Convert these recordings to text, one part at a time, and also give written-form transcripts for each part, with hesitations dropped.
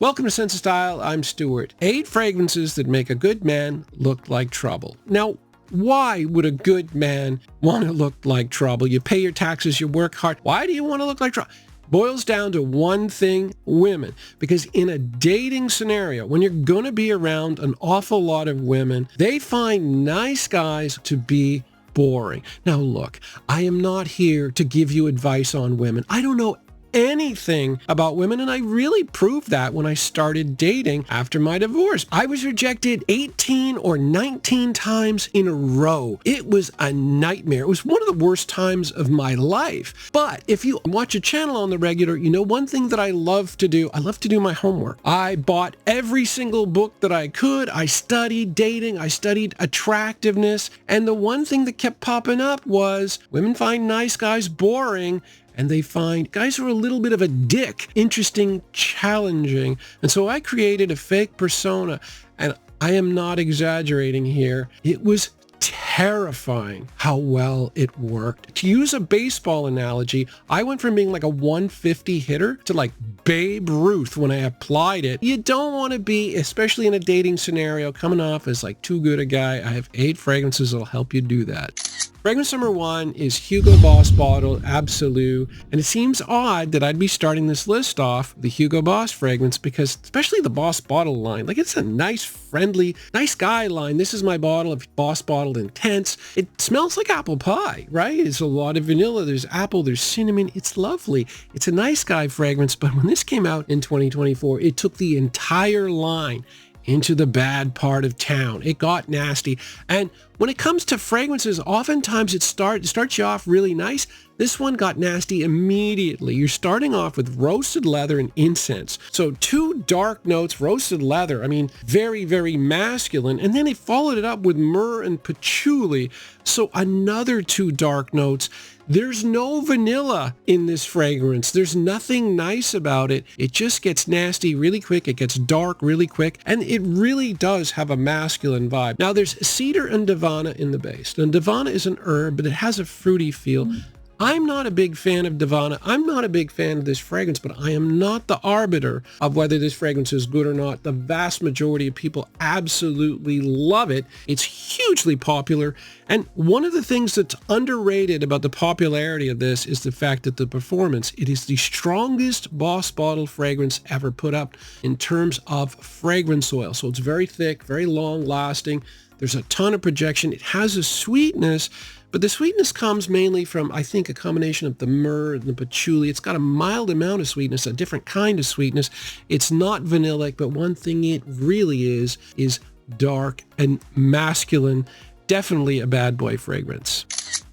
Welcome to Sense of Style. I'm Stuart. 8 fragrances that make a good man look like trouble. Now, why would a good man want to look like trouble? You pay your taxes, you work hard. Why do you want to look like trouble? Boils down to one thing, women. Because in a dating scenario, when you're going to be around an awful lot of women, they find nice guys to be boring. Now look, I am not here to give you advice on women. I don't know anything about women, and I really proved that when I started dating after my divorce. I was rejected 18 or 19 times in a row. It was a nightmare. It was one of the worst times of my life. But if you watch a channel on the regular, you know one thing that I love to do? I love to do my homework. I bought every single book that I could. I studied dating. I studied attractiveness. And the one thing that kept popping up was women find nice guys boring, and they find guys who are a little bit of a dick interesting, challenging. And so I created a fake persona, and I am not exaggerating here. It was terrifying how well it worked. To use a baseball analogy, I went from being like a 150 hitter to like Babe Ruth when I applied it. You don't want to be, especially in a dating scenario, coming off as like too good a guy. I have 8 fragrances that'll help you do that. Fragrance number 1 is Hugo Boss Bottle Absolu, and it seems odd that I'd be starting this list off the Hugo Boss fragrance because especially the Boss Bottle line, like it's a nice, friendly, nice guy line. This is my bottle of Boss Bottle Intense. It smells like apple pie, right? It's a lot of vanilla, there's apple, there's cinnamon. It's lovely. It's a nice guy fragrance, but when this came out in 2024, it took the entire line into the bad part of town. It got nasty. And when it comes to fragrances, oftentimes it starts you off really nice. This one got nasty immediately. You're starting off with roasted leather and incense. So 2 dark notes, roasted leather, I mean, very, very masculine. And then he followed it up with myrrh and patchouli. So another 2 dark notes. There's no vanilla in this fragrance. There's nothing nice about it. It just gets nasty really quick. It gets dark really quick. And it really does have a masculine vibe. Now there's cedar and Davana in the base. Now Davana is an herb, but it has a fruity feel. I'm not a big fan of Davana. I'm not a big fan of this fragrance, but I am not the arbiter of whether this fragrance is good or not. The vast majority of people absolutely love it. It's hugely popular. And one of the things that's underrated about the popularity of this is the fact that the performance, it is the strongest Boss Bottle fragrance ever put up in terms of fragrance oil. So it's very thick, very long lasting. There's a ton of projection. It has a sweetness, but the sweetness comes mainly from, I think, a combination of the myrrh and the patchouli. It's got a mild amount of sweetness, a different kind of sweetness. It's not vanillic, but one thing it really is dark and masculine. Definitely a bad boy fragrance.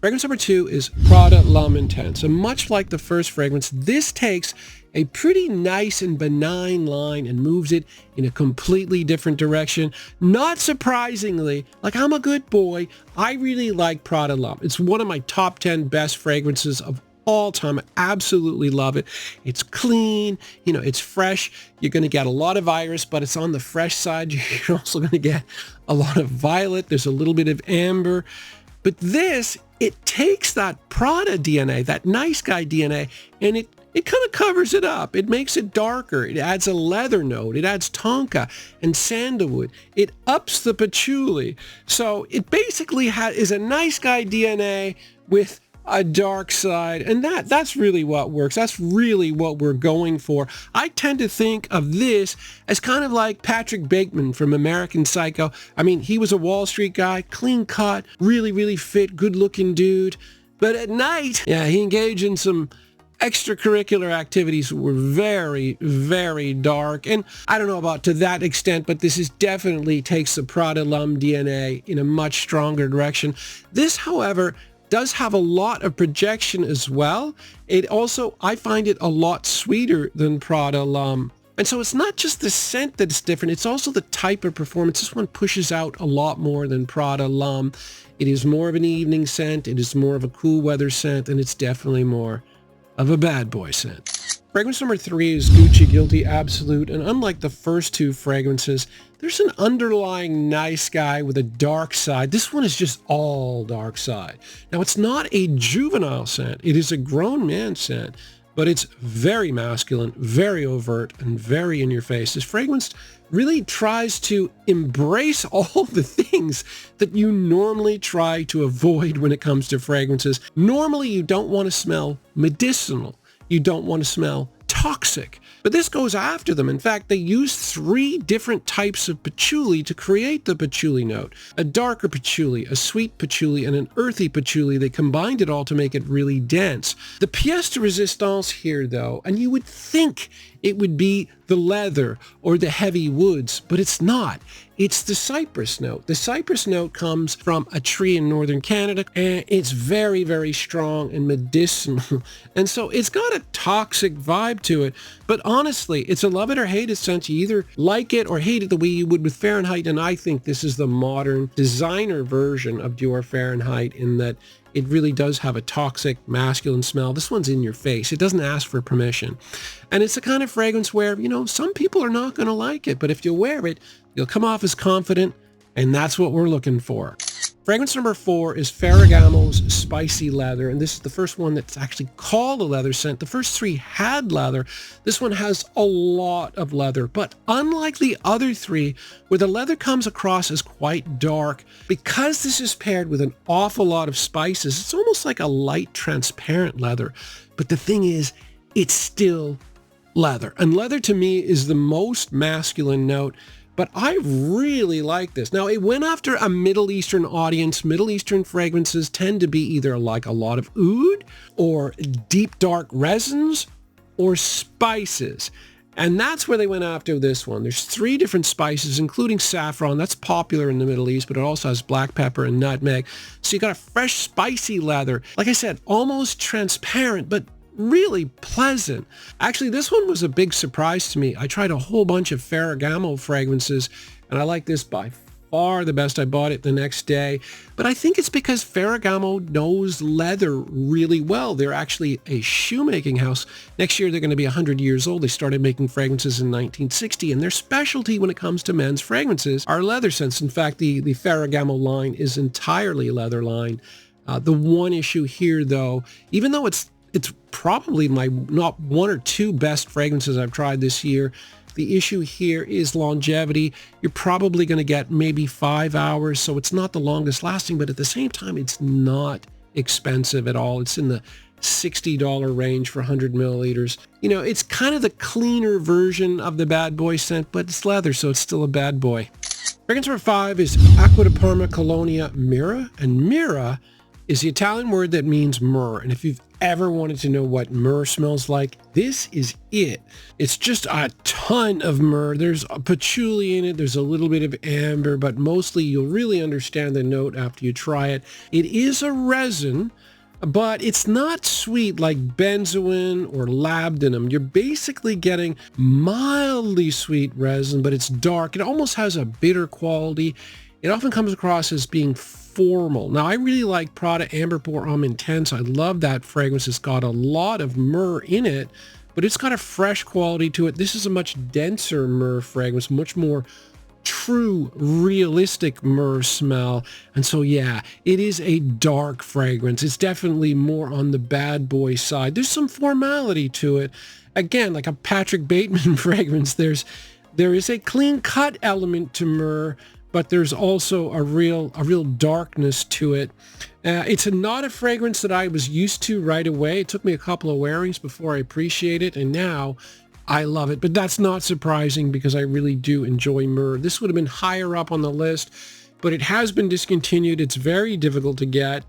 Fragrance number 2 is Prada L'Homme Intense. And much like the first fragrance, this takes a pretty nice and benign line and moves it in a completely different direction. Not surprisingly, like I'm a good boy, I really like Prada L'Homme. It's one of my top 10 best fragrances of all time. I absolutely love it. It's clean, it's fresh. You're going to get a lot of iris, but it's on the fresh side. You're also going to get a lot of violet. There's a little bit of amber. But this, it takes that Prada DNA, that nice guy DNA, and it kind of covers it up. It makes it darker. It adds a leather note. It adds tonka and sandalwood. It ups the patchouli. So it basically is a nice guy DNA with a dark side, and that's really what works. That's really what we're going for. I tend to think of this as kind of like Patrick Bateman from American Psycho. I mean, he was a Wall Street guy, clean cut, really, really fit, good-looking dude. But at night, he engaged in some extracurricular activities were very, very dark. And I don't know about to that extent, but this is definitely takes the Prada L'Homme DNA in a much stronger direction. This, however, does have a lot of projection as well. It also, I find it a lot sweeter than Prada L'Homme. And so it's not just the scent that's different, it's also the type of performance. This one pushes out a lot more than Prada L'Homme. It is more of an evening scent, it is more of a cool weather scent, and it's definitely more of a bad boy scent. Fragrance number 3 is Gucci Guilty Absolute, and unlike the first 2 fragrances, there's an underlying nice guy with a dark side. This one is just all dark side. Now, it's not a juvenile scent. It is a grown man scent, but it's very masculine, very overt, and very in your face. This fragrance really tries to embrace all the things that you normally try to avoid when it comes to fragrances. Normally, you don't want to smell medicinal. You don't want to smell toxic. But this goes after them. In fact, they use 3 different types of patchouli to create the patchouli note. A darker patchouli, a sweet patchouli, and an earthy patchouli. They combined it all to make it really dense. The pièce de résistance here, though, and you would think it would be the leather or the heavy woods, but it's not. It's the cypress note. The cypress note comes from a tree in northern Canada, and it's very, very strong and medicinal. And so it's got a toxic vibe to it. But honestly, it's a love it or hate it scent. You either like it or hate it the way you would with Fahrenheit. And I think this is the modern designer version of Dior Fahrenheit in that it really does have a toxic masculine smell. This one's in your face. It doesn't ask for permission. And it's the kind of fragrance where, you know, some people are not going to like it, but if you wear it, you'll come off as confident, and that's what we're looking for. Fragrance number 4 is Ferragamo's Spicy Leather, and this is the first one that's actually called a leather scent. The first 3 had leather. This one has a lot of leather, but unlike the other 3, where the leather comes across as quite dark, because this is paired with an awful lot of spices, it's almost like a light transparent leather. But the thing is, it's still leather. And leather to me is the most masculine note. But I really like this. Now, it went after a Middle Eastern audience. Middle Eastern fragrances tend to be either like a lot of oud or deep dark resins or spices. And that's where they went after this one. There's 3 different spices, including saffron. That's popular in the Middle East, but it also has black pepper and nutmeg. So you got a fresh, spicy leather. Like I said, almost transparent, but really pleasant. Actually, this one was a big surprise to me. I tried a whole bunch of Ferragamo fragrances, and I like this by far the best. I bought it the next day, but I think it's because Ferragamo knows leather really well. They're actually a shoemaking house. Next year, they're going to be 100 years old. They started making fragrances in 1960, and their specialty when it comes to men's fragrances are leather scents. In fact, the Ferragamo line is entirely a leather line. The one issue here, though, even though it's probably my not 1 or 2 best fragrances I've tried this year, the issue here is longevity. You're probably going to get maybe 5 hours, so it's not the longest lasting, but at the same time, it's not expensive at all. It's in the $60 range for 100 milliliters. You know, it's kind of the cleaner version of the bad boy scent, but it's leather, so it's still a bad boy. Fragrance number 5 is Acqua di Parma Colonia Mirra, and Mirra is the Italian word that means myrrh. And if you've ever wanted to know what myrrh smells like, this is it. It's just a ton of myrrh. There's a patchouli in it. There's a little bit of amber, but mostly you'll really understand the note after you try it. It is a resin, but it's not sweet like benzoin or labdanum. You're basically getting mildly sweet resin, but it's dark. It almost has a bitter quality. It often comes across as being formal. Now, I really like Prada Amber Pour Homme Intense. I love that fragrance. It's got a lot of myrrh in it, but it's got a fresh quality to it. This is a much denser myrrh fragrance, much more true, realistic myrrh smell. And so, yeah, it is a dark fragrance. It's definitely more on the bad boy side. There's some formality to it. Again, like a Patrick Bateman fragrance, there is a clean cut element to myrrh, but there's also a real darkness to it. It's not a fragrance that I was used to right away. It took me a couple of wearings before I appreciate it, and now I love it. But that's not surprising because I really do enjoy myrrh. This would have been higher up on the list, but it has been discontinued. It's very difficult to get.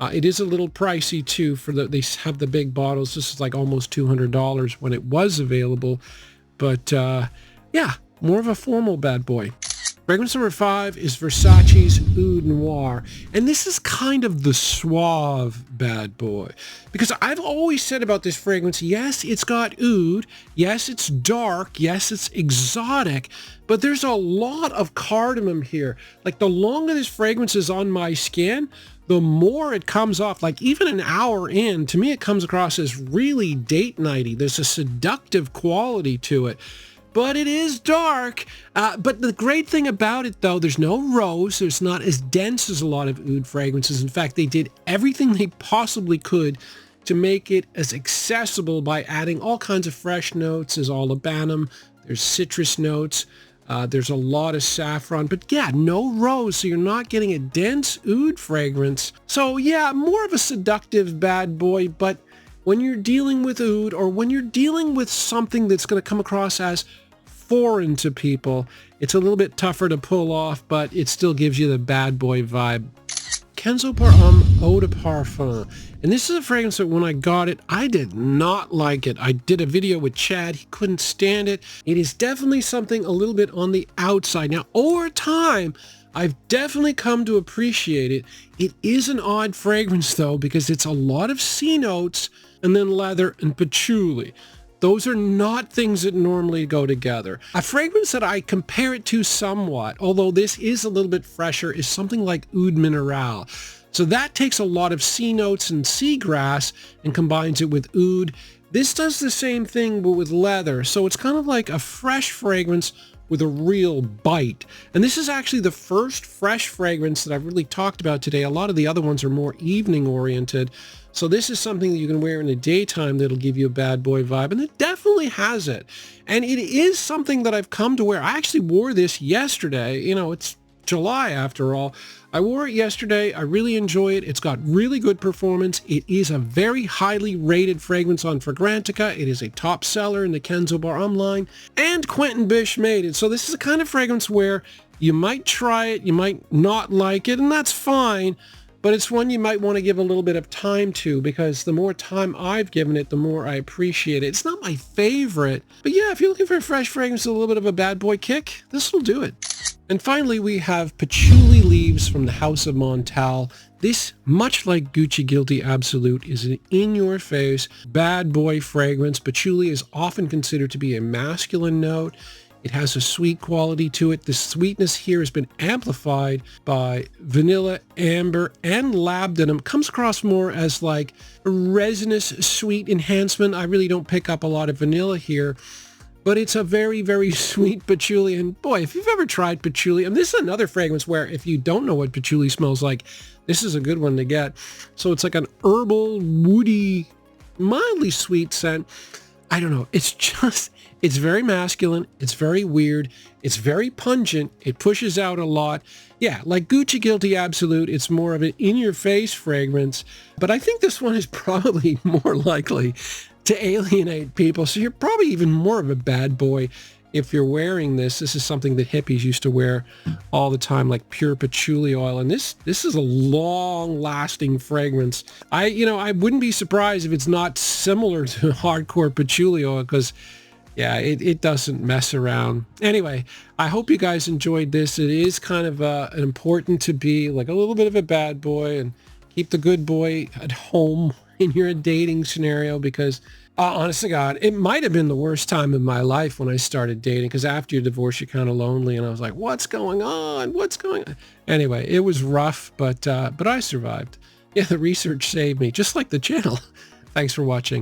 It is a little pricey too. They have the big bottles. This is like almost $200 when it was available. But yeah, more of a formal bad boy. Fragrance number 5 is Versace's Oud Noir, and this is kind of the suave bad boy, because I've always said about this fragrance, yes, it's got oud, yes, it's dark, yes, it's exotic, but there's a lot of cardamom here. Like, the longer this fragrance is on my skin, the more it comes off. Like, even an hour in, to me, it comes across as really date nighty. There's a seductive quality to it. But it is dark. But the great thing about it, though, there's no rose. So it's not as dense as a lot of oud fragrances. In fact, they did everything they possibly could to make it as accessible by adding all kinds of fresh notes. There's olibanum, there's citrus notes, there's a lot of saffron, but yeah, no rose, so you're not getting a dense oud fragrance. So yeah, more of a seductive bad boy, but when you're dealing with oud, or when you're dealing with something that's going to come across as foreign to people, it's a little bit tougher to pull off, but it still gives you the bad boy vibe. Kenzo par Homme Eau de Parfum. And this is a fragrance that when I got it, I did not like it. I did a video with Chad. He couldn't stand it. It is definitely something a little bit on the outside. Now, over time, I've definitely come to appreciate it. It is an odd fragrance, though, because it's a lot of C notes and then leather and patchouli. Those are not things that normally go together. A fragrance that I compare it to somewhat, although this is a little bit fresher, is something like Oud Mineral. So that takes a lot of C notes and seagrass and combines it with oud. This does the same thing, but with leather. So it's kind of like a fresh fragrance with a real bite. And this is actually the first fresh fragrance that I've really talked about today. A lot of the other ones are more evening oriented. So this is something that you can wear in the daytime that'll give you a bad boy vibe, and it definitely has it. And it is something that I've come to wear. I actually wore this yesterday. You know, it's July after all. I wore it yesterday. I really enjoy it. It's got really good performance. It is a very highly rated fragrance on Fragrantica. It is a top seller in the Kenzo par Homme line, and Quentin Bish made it. So this is a kind of fragrance where you might try it, you might not like it, and that's fine. But it's one you might want to give a little bit of time to, because the more time I've given it, the more I appreciate it. It's not my favorite, but yeah, if you're looking for a fresh fragrance with a little bit of a bad boy kick, this will do it. And finally, we have Patchouli Leaves from the House of Montale. This, much like Gucci Guilty Absolute, is an in-your-face bad boy fragrance. Patchouli is often considered to be a masculine note. It has a sweet quality to it. The sweetness here has been amplified by vanilla, amber, and labdanum. Comes across more as like a resinous sweet enhancement. I really don't pick up a lot of vanilla here, but it's a very, very sweet patchouli. And boy, if you've ever tried patchouli, and this is another fragrance where if you don't know what patchouli smells like, this is a good one to get. So it's like an herbal, woody, mildly sweet scent. I don't know. It's very masculine. It's very weird. It's very pungent. It pushes out a lot. Yeah, like Gucci Guilty Absolute, it's more of an in-your-face fragrance. But I think this one is probably more likely to alienate people. So you're probably even more of a bad boy if you're wearing this. This is something that hippies used to wear all the time, like pure patchouli oil. And this is a long-lasting fragrance. I wouldn't be surprised if it's not similar to hardcore patchouli oil, because yeah, it doesn't mess around. Anyway, I hope you guys enjoyed this. It is kind of important to be like a little bit of a bad boy and keep the good boy at home in your dating scenario, because honest to God, it might have been the worst time in my life when I started dating, because after your divorce, you're kind of lonely, and I was like, what's going on? What's going on? Anyway, it was rough, but I survived. Yeah, the research saved me, just like the channel. Thanks for watching.